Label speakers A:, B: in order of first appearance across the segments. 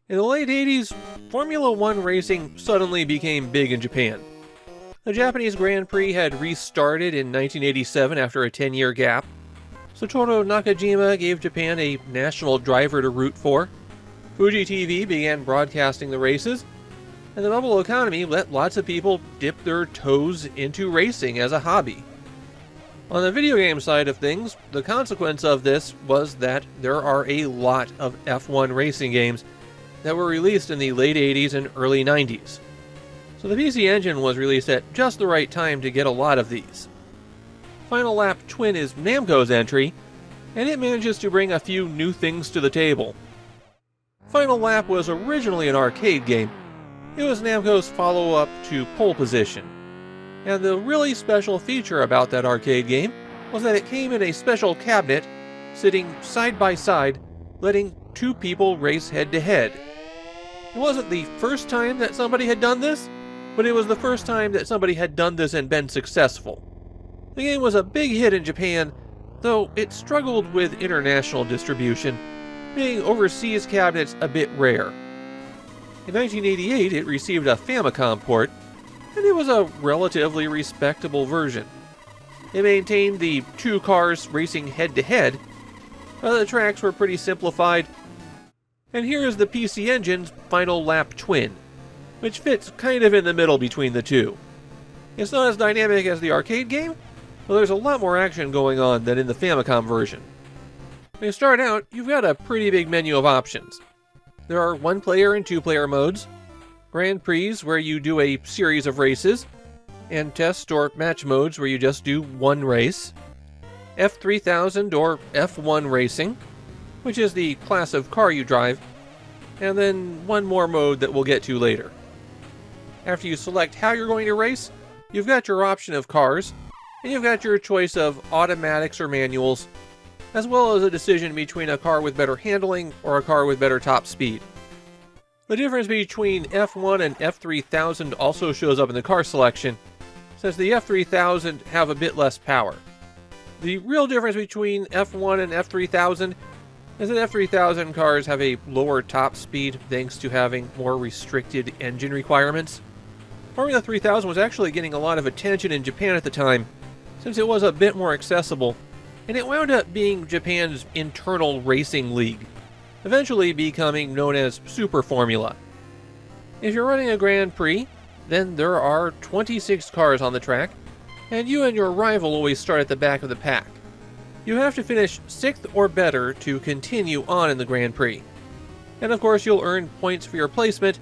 A: In the late 80s, Formula One racing suddenly became big in Japan. The Japanese Grand Prix had restarted in 1987 after a 10-year gap. Satoru Nakajima gave Japan a national driver to root for. Fuji TV began broadcasting the races, and the bubble economy let lots of people dip their toes into racing as a hobby. On the video game side of things, the consequence of this was that there are a lot of F1 racing games that were released in the late 80s and early 90s. So the PC Engine was released at just the right time to get a lot of these. Final Lap Twin is Namco's entry, and it manages to bring a few new things to the table. Final Lap was originally an arcade game. It was Namco's follow-up to Pole Position. And the really special feature about that arcade game was that it came in a special cabinet, sitting side by side, letting two people race head-to-head. It wasn't the first time that somebody had done this, but it was the first time that somebody had done this and been successful. The game was a big hit in Japan, though it struggled with international distribution, being overseas cabinets a bit rare. In 1988, it received a Famicom port, and it was a relatively respectable version. It maintained the two cars racing head-to-head, but the tracks were pretty simplified. And here is the PC Engine's Final Lap Twin, which fits kind of in the middle between the two. It's not as dynamic as the arcade game, but there's a lot more action going on than in the Famicom version. When you start out, you've got a pretty big menu of options. There are one-player and two-player modes, Grand Prix where you do a series of races, and test or match modes where you just do one race, F3000 or F1 racing, which is the class of car you drive, and then one more mode that we'll get to later. After you select how you're going to race, you've got your option of cars, and you've got your choice of automatics or manuals, as well as a decision between a car with better handling or a car with better top speed. The difference between F1 and F3000 also shows up in the car selection, since the F3000 have a bit less power. The real difference between F1 and F3000 is that F3000 cars have a lower top speed thanks to having more restricted engine requirements. Formula 3000 was actually getting a lot of attention in Japan at the time, since it was a bit more accessible, and it wound up being Japan's internal racing league, eventually becoming known as Super Formula. If you're running a Grand Prix, then there are 26 cars on the track, and you and your rival always start at the back of the pack. You have to finish 6th or better to continue on in the Grand Prix. And of course you'll earn points for your placement,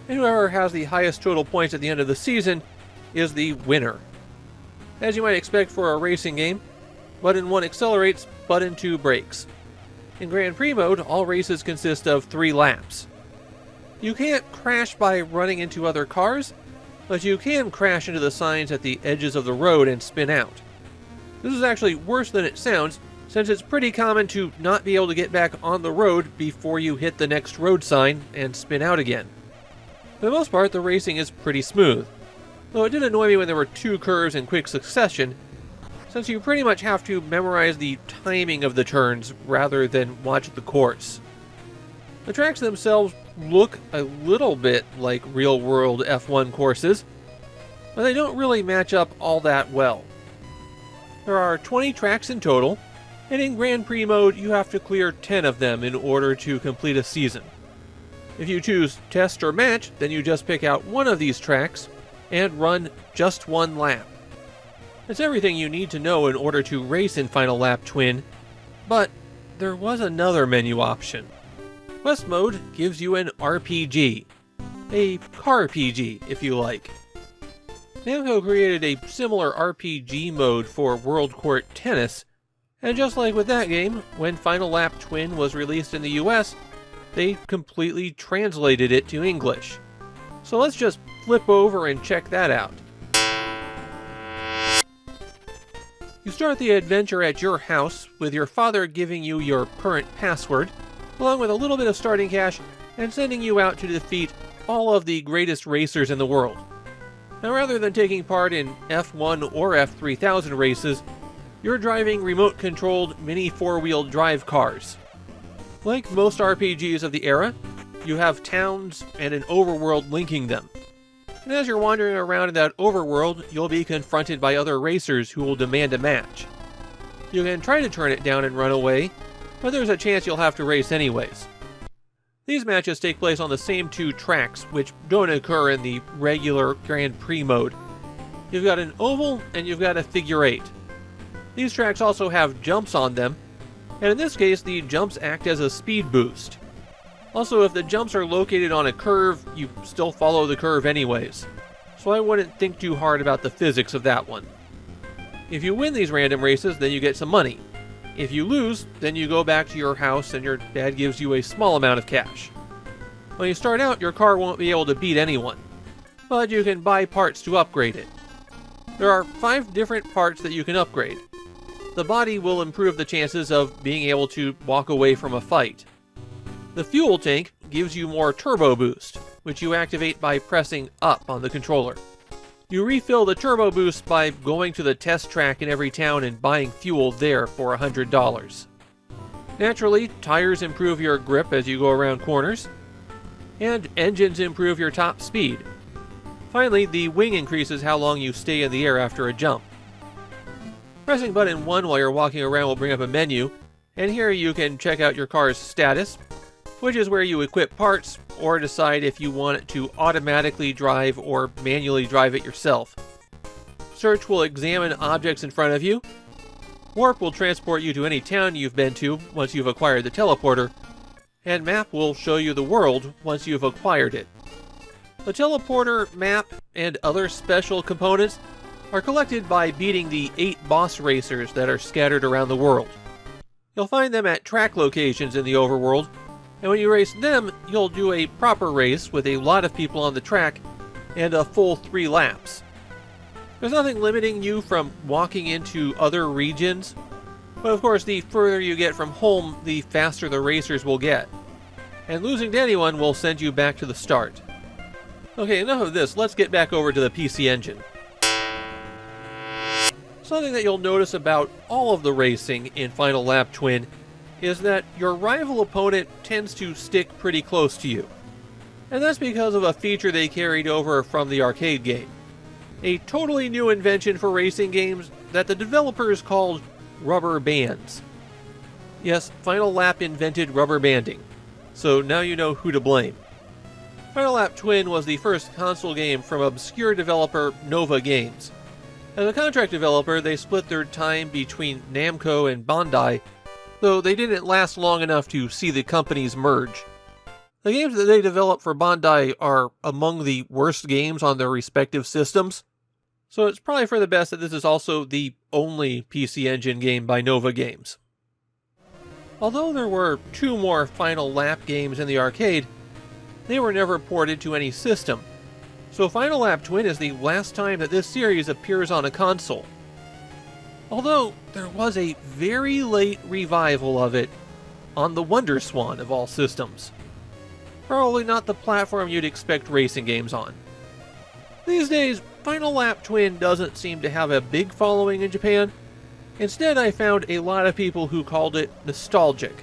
A: and whoever has the highest total points at the end of the season is the winner. As you might expect for a racing game, Button 1 accelerates, Button 2 brakes. In Grand Prix mode, all races consist of 3 laps. You can't crash by running into other cars, but you can crash into the signs at the edges of the road and spin out. This is actually worse than it sounds, since it's pretty common to not be able to get back on the road before you hit the next road sign and spin out again. For the most part, the racing is pretty smooth, though it did annoy me when there were 2 curves in quick succession, since you pretty much have to memorize the timing of the turns rather than watch the course. The tracks themselves look a little bit like real-world F1 courses, but they don't really match up all that well. There are 20 tracks in total, and in Grand Prix mode you have to clear 10 of them in order to complete a season. If you choose Test or Match, then you just pick out one of these tracks and run just one lap. It's everything you need to know in order to race in Final Lap Twin, but there was another menu option. Quest Mode gives you an RPG, a CarPG if you like. Namco created a similar RPG mode for World Court Tennis, and just like with that game, when Final Lap Twin was released in the US, they completely translated it to English. So let's just flip over and check that out. You start the adventure at your house, with your father giving you your current password, along with a little bit of starting cash, and sending you out to defeat all of the greatest racers in the world. Now, rather than taking part in F1 or F3000 races, you're driving remote-controlled mini four-wheel drive cars. Like most RPGs of the era, you have towns and an overworld linking them. And as you're wandering around in that overworld, you'll be confronted by other racers who will demand a match. You can try to turn it down and run away, but there's a chance you'll have to race anyways. These matches take place on the same 2 tracks, which don't occur in the regular Grand Prix mode. You've got an oval and you've got a figure 8. These tracks also have jumps on them, and in this case the jumps act as a speed boost. Also, if the jumps are located on a curve, you still follow the curve anyways, so I wouldn't think too hard about the physics of that one. If you win these random races, then you get some money. If you lose, then you go back to your house and your dad gives you a small amount of cash. When you start out, your car won't be able to beat anyone, but you can buy parts to upgrade it. There are 5 different parts that you can upgrade. The body will improve the chances of being able to walk away from a fight. The fuel tank gives you more turbo boost, which you activate by pressing up on the controller. You refill the turbo boost by going to the test track in every town and buying fuel there for $100. Naturally, tires improve your grip as you go around corners, and engines improve your top speed. Finally, the wing increases how long you stay in the air after a jump. Pressing button 1 while you're walking around will bring up a menu, and here you can check out your car's status, which is where you equip parts or decide if you want it to automatically drive or manually drive it yourself. Search will examine objects in front of you. Warp will transport you to any town you've been to once you've acquired the teleporter, and Map will show you the world once you've acquired it. The teleporter, map, and other special components are collected by beating the 8 boss racers that are scattered around the world. You'll find them at track locations in the overworld, and when you race them, you'll do a proper race with a lot of people on the track and a full 3 laps. There's nothing limiting you from walking into other regions, but of course the further you get from home, the faster the racers will get. And losing to anyone will send you back to the start. Okay, enough of this, let's get back over to the PC Engine. Something that you'll notice about all of the racing in Final Lap Twin is that your rival opponent tends to stick pretty close to you. And that's because of a feature they carried over from the arcade game. A totally new invention for racing games that the developers called rubber bands. Yes, Final Lap invented rubber banding, so now you know who to blame. Final Lap Twin was the first console game from obscure developer Nova Games. As a contract developer, they split their time between Namco and Bandai, though they didn't last long enough to see the companies merge. The games that they developed for Bandai are among the worst games on their respective systems, so it's probably for the best that this is also the only PC Engine game by Nova Games. Although there were 2 more Final Lap games in the arcade, they were never ported to any system, so Final Lap Twin is the last time that this series appears on a console. Although, there was a very late revival of it on the WonderSwan of all systems. Probably not the platform you'd expect racing games on. These days, Final Lap Twin doesn't seem to have a big following in Japan. Instead, I found a lot of people who called it nostalgic.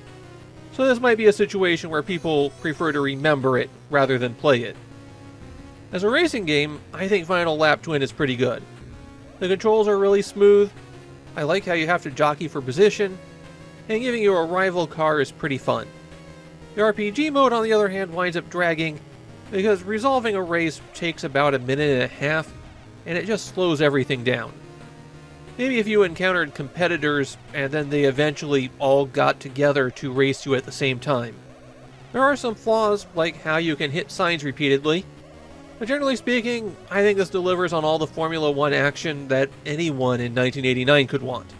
A: So this might be a situation where people prefer to remember it rather than play it. As a racing game, I think Final Lap Twin is pretty good. The controls are really smooth. I like how you have to jockey for position, and giving you a rival car is pretty fun. The RPG mode, on the other hand, winds up dragging, because resolving a race takes about a minute and a half, and it just slows everything down. Maybe if you encountered competitors, and then they eventually all got together to race you at the same time. There are some flaws, like how you can hit signs repeatedly, but generally speaking, I think this delivers on all the Formula 1 action that anyone in 1989 could want.